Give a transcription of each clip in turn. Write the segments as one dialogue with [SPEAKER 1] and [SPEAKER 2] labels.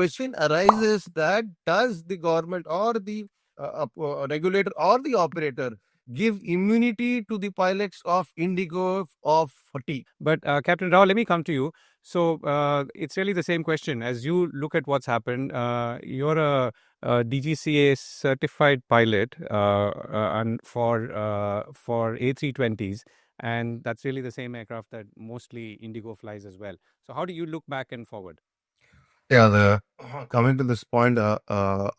[SPEAKER 1] Question arises that does the government or the regulator or the operator give immunity to the pilots of Indigo of fatigue?
[SPEAKER 2] But Captain Rao, let me come to you. So it's really the same question. As you look at what's happened, you're a DGCA certified pilot and for A320s, and that's really the same aircraft that mostly Indigo flies as well. So how do you look back and forward?
[SPEAKER 1] Yeah, coming to this point, I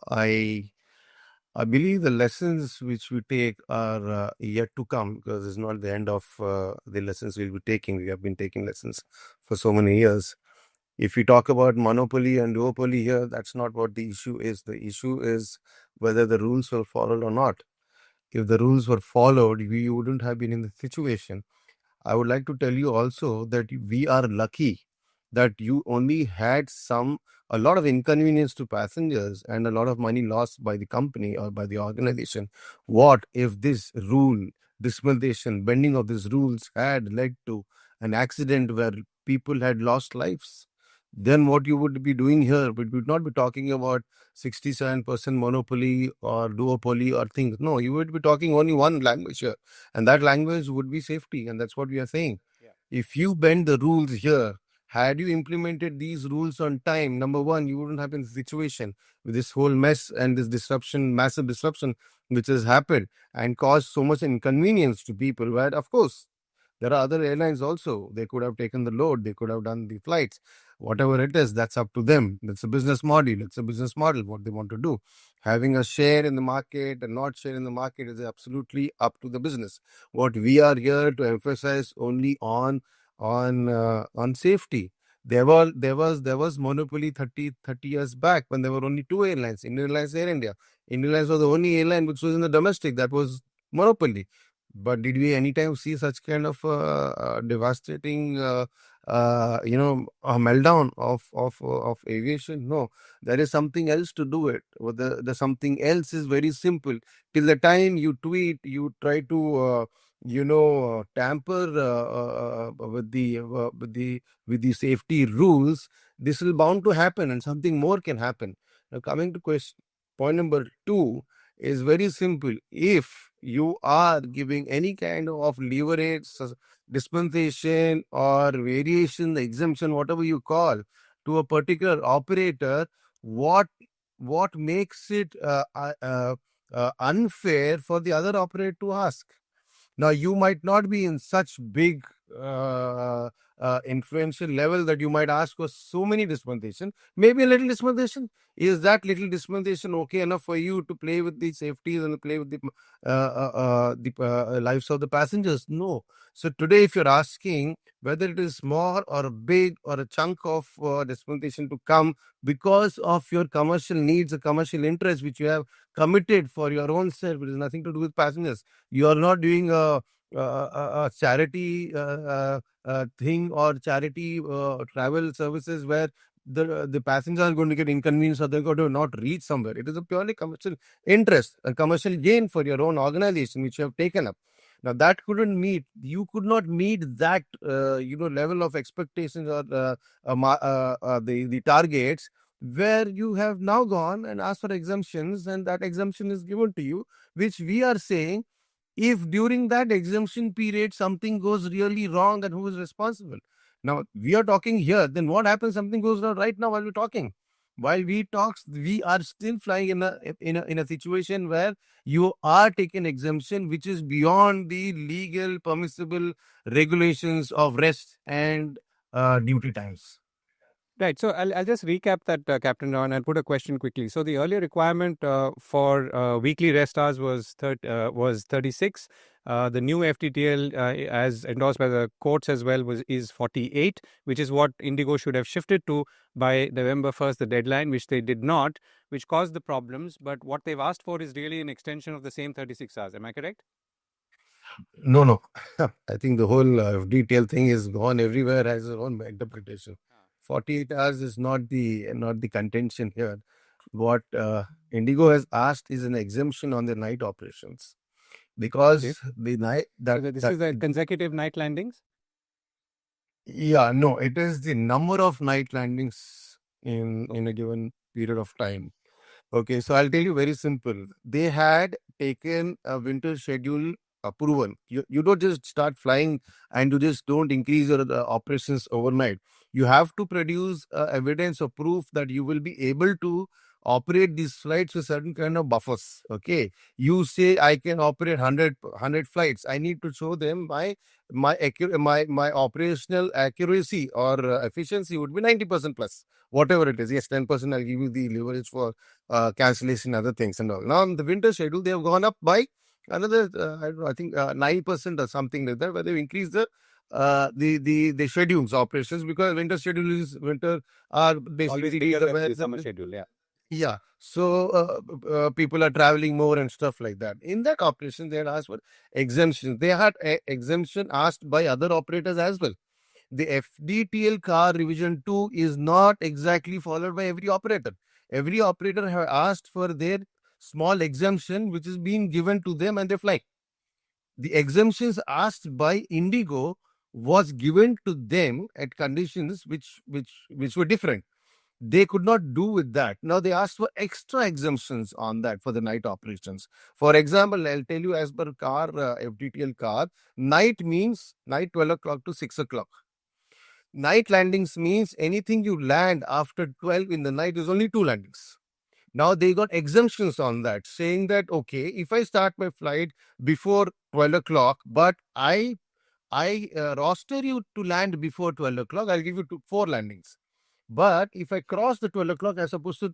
[SPEAKER 1] believe the lessons which we take are yet to come, because it's not the end of the lessons we'll be taking. We have been taking lessons for so many years. If we talk about monopoly and duopoly here, that's not what the issue is. The issue is whether the rules were followed or not. If the rules were followed, we wouldn't have been in the situation. I would like to tell you also that we are lucky that you only had a lot of inconvenience to passengers and a lot of money lost by the company or by the organization. What if this rule, dispensation, bending of these rules had led to an accident where people had lost lives? Then what you would be doing here, we would not be talking about 67% monopoly or duopoly or things. No, you would be talking only one language here, and that language would be safety, and that's what we are saying.
[SPEAKER 2] Yeah.
[SPEAKER 1] If you bend the rules here, had you implemented these rules on time, number one, you wouldn't have been in the situation with this whole mess and this disruption, massive disruption, which has happened and caused so much inconvenience to people. Where, of course, there are other airlines also. They could have taken the load, they could have done the flights. Whatever it is, that's up to them. That's a business model. It's a business model, what they want to do. Having a share in the market and not share in the market is absolutely up to the business. What we are here to emphasize only on safety. There was monopoly 30 years back when there were only two airlines, Indian Airlines, Air India. Indian Airlines was the only airline which was in the domestic that was monopoly. But did we anytime see such kind of devastating, a meltdown of aviation? No, there is something else to do it. Well, the something else is very simple. Till the time you tweet, you try to, tamper with the safety rules. This will bound to happen, and something more can happen. Now, coming to point number two is very simple. If you are giving any kind of leverage, dispensation, or variation, the exemption, whatever you call, to a particular operator, what makes it unfair for the other operator to ask? Now, you might not be in such big influential level that you might ask for so many dispensation. Maybe a little dispensation. Is that little dispensation okay enough for you to play with the safeties and play with the lives of the passengers? No. So today, if you're asking whether it is small or big or a chunk of dispensation to come because of your commercial needs, a commercial interest which you have committed for your own self, it has nothing to do with passengers. You are not doing a charity thing or charity travel services where the passengers are going to get inconvenienced or they're going to not reach somewhere. It is a purely commercial interest, a commercial gain for your own organization which you have taken up. Now that you could not meet that level of expectations or the targets, where you have now gone and asked for exemptions, and that exemption is given to you, which we are saying, if during that exemption period something goes really wrong, then who is responsible? Now we are talking here, then what happens something goes wrong right now while we're talking? While we talk, we are still flying in a situation where you are taking exemption which is beyond the legal permissible regulations of rest and duty times.
[SPEAKER 2] Right. So I'll just recap that, Captain Ron, and put a question quickly. So the earlier requirement for weekly rest hours was 36. The new FTTL, as endorsed by the courts as well, is 48, which is what Indigo should have shifted to by November 1st, the deadline, which they did not, which caused the problems. But what they've asked for is really an extension of the same 36 hours. Am I correct?
[SPEAKER 1] No. I think the whole detail thing is gone everywhere, has its own interpretation. 48 hours is not the contention here. What Indigo has asked is an exemption on the night operations, because the night
[SPEAKER 2] This is the consecutive night landings.
[SPEAKER 1] no, it is the number of night landings in a given period of time. Okay, so I'll tell you very simple. They had taken a winter schedule approval. You don't just start flying and you just don't increase your operations overnight. You have to produce evidence or proof that you will be able to operate these flights with certain kind of buffers. Okay, you say I can operate 100 flights. I need to show them my operational accuracy or efficiency would be 90% plus, whatever it is. Yes, 10% I'll give you the leverage for cancellation, other things and all. Now, in the winter schedule, they have gone up by another, I don't know, I think 9% or something like that, where they've increased the schedules operations, because winter are
[SPEAKER 2] Always
[SPEAKER 1] basically
[SPEAKER 2] bigger
[SPEAKER 1] the
[SPEAKER 2] than
[SPEAKER 1] where
[SPEAKER 2] the summer schedule. Yeah.
[SPEAKER 1] yeah. So people are traveling more and stuff like that. In that operation, they had asked for exemptions. They had exemption asked by other operators as well. The FDTL car revision 2 is not exactly followed by every operator. Every operator have asked for their small exemption, which is being given to them, and they fly. The exemptions asked by Indigo was given to them at conditions which were different. They could not do with that. Now they asked for extra exemptions on that for the night operations. For example, I'll tell you, as per car FDTL car, night means night 12 o'clock to 6 o'clock. Night landings means anything you land after 12 in the night is only two landings. Now they got exemptions on that, saying that okay, if I start my flight before 12 o'clock, but I roster you to land before 12 o'clock, I'll give you four landings. But if I cross the 12 o'clock, I'm supposed to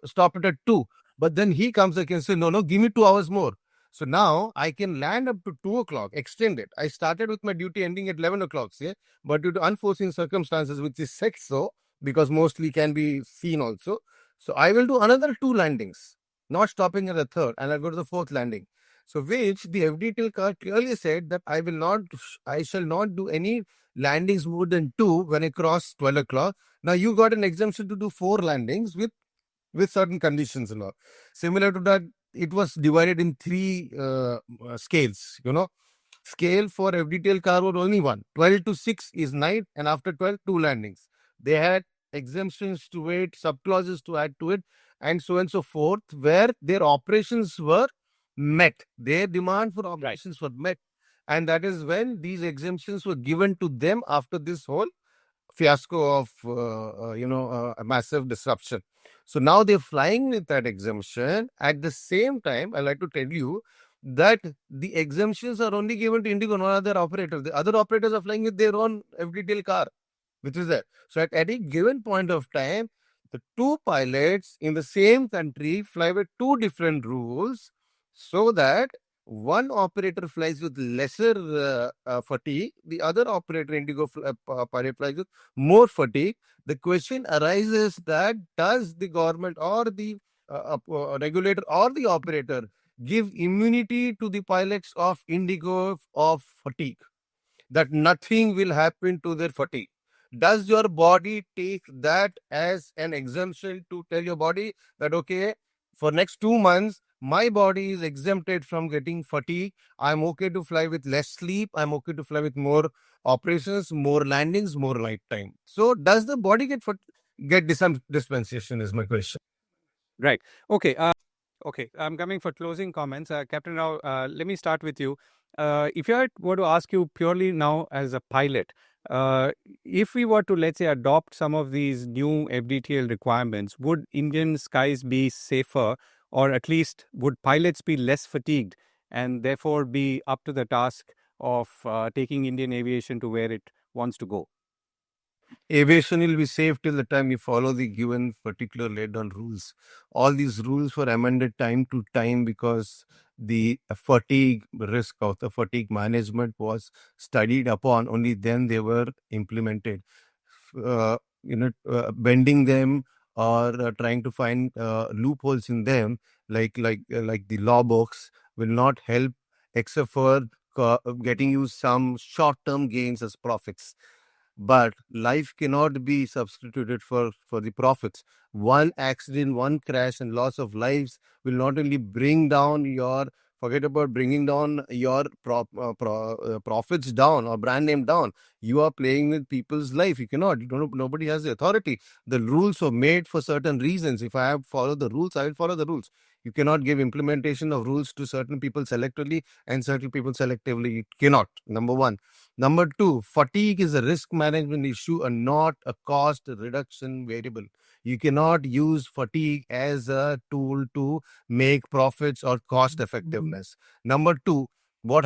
[SPEAKER 1] stop it at 2. But then he comes again and says, no, no, give me 2 hours more. So now I can land up to 2 o'clock, extend it. I started with my duty ending at 11 o'clock, yeah? But due to unforeseen circumstances, which is said so, because mostly can be seen also. So I will do another two landings, not stopping at the third, and I'll go to the fourth landing. So which the FDTL car clearly said that I shall not do any landings more than two when I cross 12 o'clock. Now you got an exemption to do four landings with certain conditions and all. Similar to that, it was divided in three scales. Scale for FDTL car was only one. 12 to 6 is night, and after 12, two landings. They had exemptions to it, subclauses to add to it, and so on and so forth, where their operations were met. Their demand for operations were met. And that is when these exemptions were given to them after this whole fiasco of a massive disruption. So now they're flying with that exemption. At the same time, I like to tell you that the exemptions are only given to Indigo, no other operator. The other operators are flying with their own FDTL car, which is there. So at any given point of time, the two pilots in the same country fly with two different rules, so that one operator flies with lesser fatigue, the other operator, Indigo pilot, flies with more fatigue. The question arises that does the government or the regulator or the operator give immunity to the pilots of Indigo of fatigue, that nothing will happen to their fatigue? Does your body take that as an exemption to tell your body that, okay, for next 2 months, my body is exempted from getting fatigue. I'm okay to fly with less sleep. I'm okay to fly with more operations, more landings, more night time. So does the body get dispensation is my question.
[SPEAKER 2] Right. Okay. Okay, I'm coming for closing comments. Captain Rao, let me start with you. If I were to ask you purely now as a pilot, if we were to, let's say, adopt some of these new FDTL requirements, would Indian skies be safer, or at least would pilots be less fatigued and therefore be up to the task of taking Indian aviation to where it wants to go?
[SPEAKER 1] Aviation will be safe till the time you follow the given particular laid down rules. All these rules were amended time to time because the fatigue risk of the fatigue management was studied upon. Only then they were implemented. Bending them or trying to find loopholes in them, like the law books, will not help except for getting you some short term gains as profits. But life cannot be substituted for the profits. One accident, one crash, and loss of lives will not only bring down your forget about bringing down your profits down or brand name down. You are playing with people's life. You cannot. You don't. Nobody has the authority. The rules were made for certain reasons. If I have followed the rules, I will follow the rules. You cannot give implementation of rules to certain people selectively and certain people selectively. You cannot. Number one. Number two, fatigue is a risk management issue and not a cost reduction variable. You cannot use fatigue as a tool to make profits or cost effectiveness. Number two, what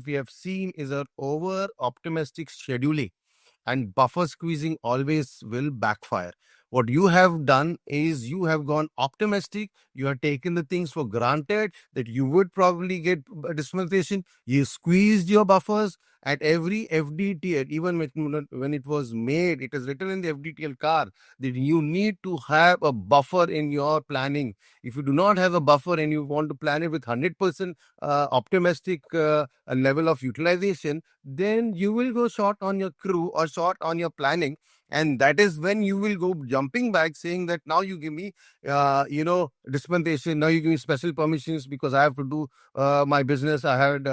[SPEAKER 1] we have seen is an over optimistic scheduling, and buffer squeezing always will backfire. What you have done is you have gone optimistic. You have taken the things for granted that you would probably get a dispensation. You squeezed your buffers at every FDTL. Even when it was made, it is written in the FDTL car that you need to have a buffer in your planning. If you do not have a buffer and you want to plan it with 100% optimistic level of utilization, then you will go short on your crew or short on your planning. And that is when you will go jumping back saying that now you give me, dispensation. Now you give me special permissions because I have to do my business. I had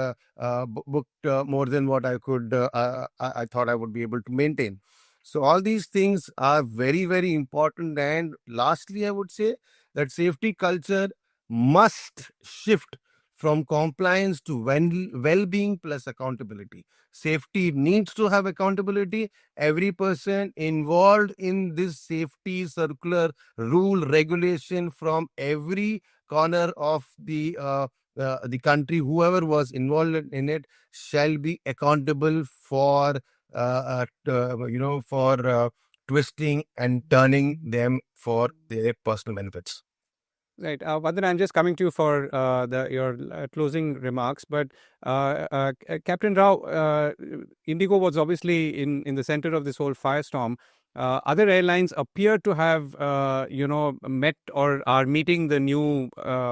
[SPEAKER 1] booked more than what I could, I thought I would be able to maintain. So all these things are very, very important. And lastly, I would say that safety culture must shift from compliance to well-being plus accountability. Safety needs to have accountability. Every person involved in this safety circular rule regulation from every corner of the country, whoever was involved in it, shall be accountable for twisting and turning them for their personal benefits.
[SPEAKER 2] Right. Vardhan, I'm just coming to you for your closing remarks. But Captain Rao, Indigo was obviously in the center of this whole firestorm. Other airlines appear to have, met or are meeting the new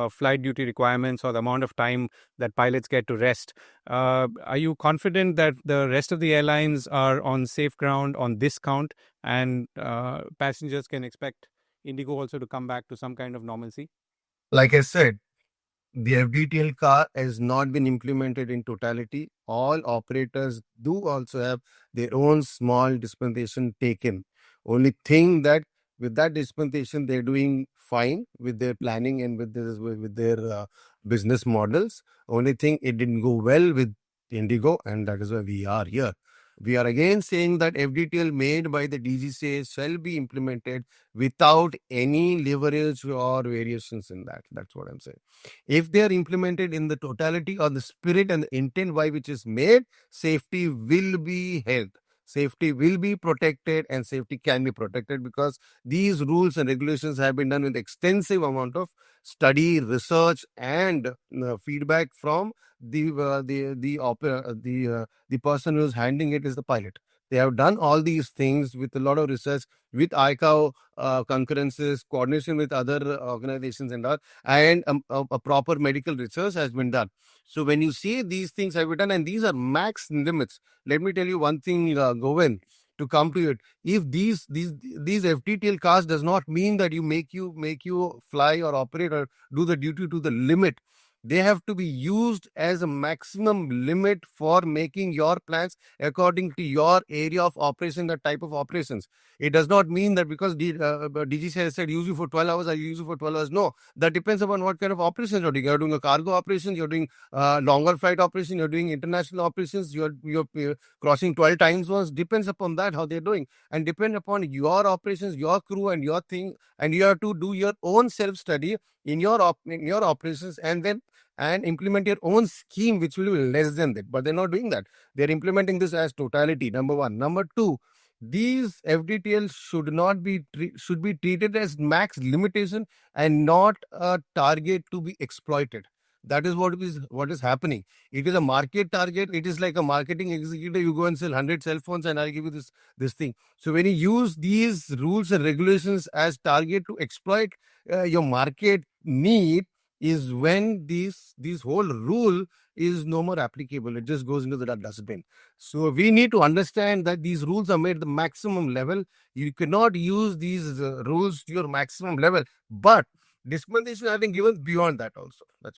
[SPEAKER 2] flight duty requirements or the amount of time that pilots get to rest. Are you confident that the rest of the airlines are on safe ground on this count, and passengers can expect Indigo also to come back to some kind of normalcy?
[SPEAKER 1] Like I said, the FDTL car has not been implemented in totality. All operators do also have their own small dispensation taken. Only thing that with that dispensation, they're doing fine with their planning and with their business models. Only thing it didn't go well with Indigo, and that is why we are here. We are again saying that FDTL made by the DGCA shall be implemented without any leverage or variations in that. That's what I'm saying. If they are implemented in the totality or the spirit and the intent by which is made, safety will be held. Safety will be protected and safety can be protected because these rules and regulations have been done with extensive amount of study, research, and feedback from the person who is handling it is the pilot. They have done all these things with a lot of research, with ICAO concurrences, coordination with other organizations and all, and a proper medical research has been done. So when you see these things have been done, and these are max limits, let me tell you one thing, Govind, to come to it. If these FTTL cars does not mean that you fly or operate or do the duty to the limit. They have to be used as a maximum limit for making your plans according to your area of operation, the type of operations. It does not mean that because DGC has said use you for 12 hours, I use you for 12 hours. No, that depends upon what kind of operations you're doing. You're doing a cargo operation, you're doing longer flight operation, you're doing international operations, you're crossing 12 times once. Depends upon that, how they're doing. And depend upon your operations, your crew and your thing. And you have to do your own self-study in in your operations and implement your own scheme, which will be less than that. But they're not doing that. They're implementing this as totality. Number one. Number two, these FDTL should be treated as max limitation and not a target to be exploited. That is what is happening. It is a market target. It is like a marketing executive. You go and sell 100 cell phones, and I'll give you this thing. So when you use these rules and regulations as target to exploit your market need, is when these whole rule is no more applicable. It just goes into the dustbin. So we need to understand that these rules are made the maximum level. You cannot use these rules to your maximum level, but dispensation have been given beyond that also. That's